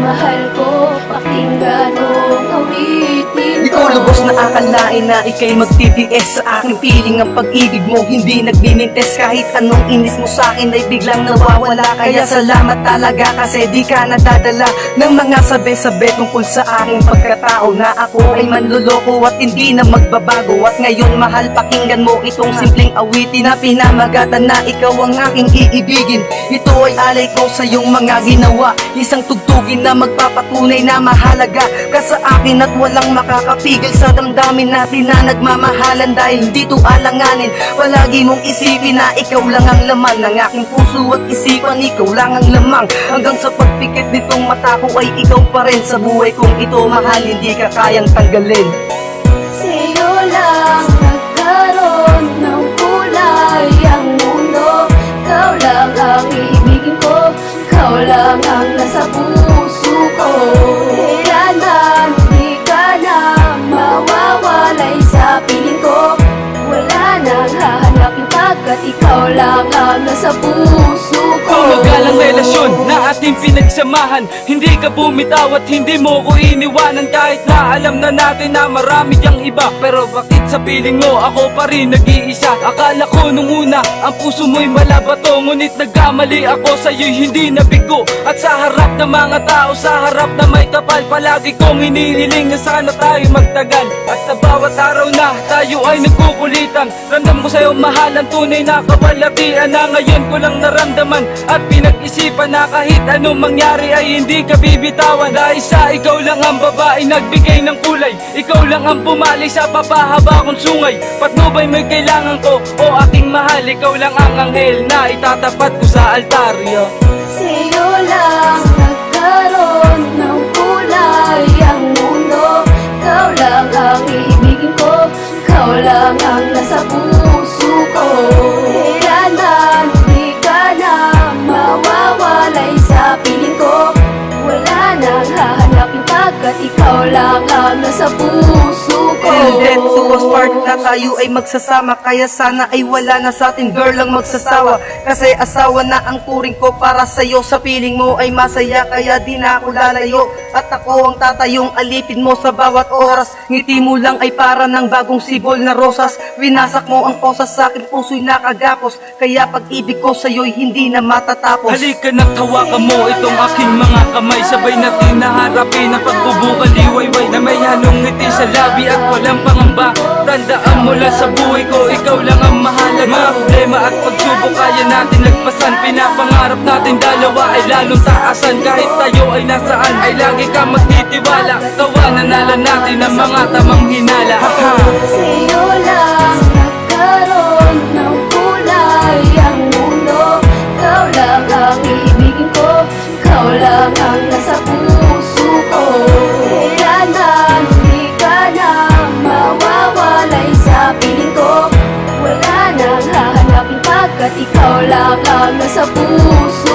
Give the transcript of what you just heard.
mahal ko, pakinggan mong awitin Di ko lubos na akalain na ika'y magtitiis sa aking piling. Ang pag-ibig mo hindi nagmimintes, kahit anong inis mo sa'kin ay biglang nawawala. Kaya salamat talaga kasi di ka nadadala ng mga sabi-sabi tungkol sa aking pagkatao, na ako ay manloloko at hindi na magbabago. At ngayon mahal, pakinggan mo itong simpleng awitin na pinamagatan na ikaw ang aking iibigin. Ito ay alay ko sa iyong mga ginawa, isang tugtugin na magpapatunay na mahalaga ka sa akin at walang makakapigil sa damdamin natin na nagmamahalan. Dahil hindi to alanganin, palagi mong isipin na ikaw lang ang laman ng aking puso at isipan, ikaw lang ang lamang. Hanggang sa pagpikit nitong mata ko ay ikaw pa rin sa buhay kong ito, mahal, hindi ka kayang tanggalin. Sa'yo lang nagkaroon ng kulay ang mundo. Ikaw lang ang ibigin ko, ikaw lang ang nasa puso ko. Kailanman di ka na mawawalay sa piling ko. Wala nang hahanapin pagkat ikaw lang ang nasa puso ko. Magalang relasyon na ating pinagsamahan, hindi ka bumitaw at hindi mo ko iniwanan. Kahit na alam na natin na marami diyang iba, pero bakit sa piling mo ako pa rin nag-iisa? Akala ko nung una ang puso mo'y malabato, ngunit nagkamali ako sa'yo'y hindi nabigo. At sa harap ng mga tao, sa harap na may kapal, palagi kong hinihiling na sana tayo magtagal. At sa bawat araw na tayo ay nagkukulitan, ramdam ko sa'yo mahal ang tunay na kabalatian, na ngayon ko lang naramdaman at pinag-isipan na kahit anong mangyari ay hindi ka bibitawan. Dahil sa ikaw lang ang babae nagbigay ng kulay, ikaw lang ang pumali sa papahaba kong sungay. Patnubay mo'y kailangan ko, o aking mahal, ikaw lang ang anghel na itatapat ko sa altaryo. Sa'yo lang nagkaroon ng kulay ang mundo. Ikaw lang ang ibigin ko, ikaw lang ang nasa puso ko. Kailanman di ka na mawawalay sa piling ko. Wala nang hahanapin pagkat ikaw lang ang nasa puso ko. And then to us part na tayo ay magsasama, kaya sana ay wala na sa atin girl ang magsasawa. Kasi asawa na ang turing ko para sa'yo, sa piling mo ay masaya kaya di na ako lalayo. At ako ang tatayong alipin mo sa bawat oras, ngiti mo lang ay para ng bagong sibol na rosas. Winasak mo ang kosas sa akin, puso'y nakagapos, kaya pag-ibig ko sa'yo'y hindi na matatapos. Halika na't hawakan mo itong aking mga kamay, sabay natin naharapin ang pagbubukal liwayway na may halong ngiti sa labi at walang pangamba. Tandaan mo lang sa buhay ko, ikaw lang ang mahalaga. Mga problema at pagsubok kaya natin lagpasan, pinapangarap natin dalawa ay lalong taasan. Kahit tayo ay nasaan ay lagi ka magtitiwala, tawanan na lang natin ang mga tamang hinala. Sa'yo lang nagkaroon ng kulay ang mundo. Ikaw lang ang ibigin ko, ikaw lang ang nasa puso ko. Kailanman di ka na mawawalay sa piling ko. Wala nang hahanapin pagkat ikaw lang ang nasa puso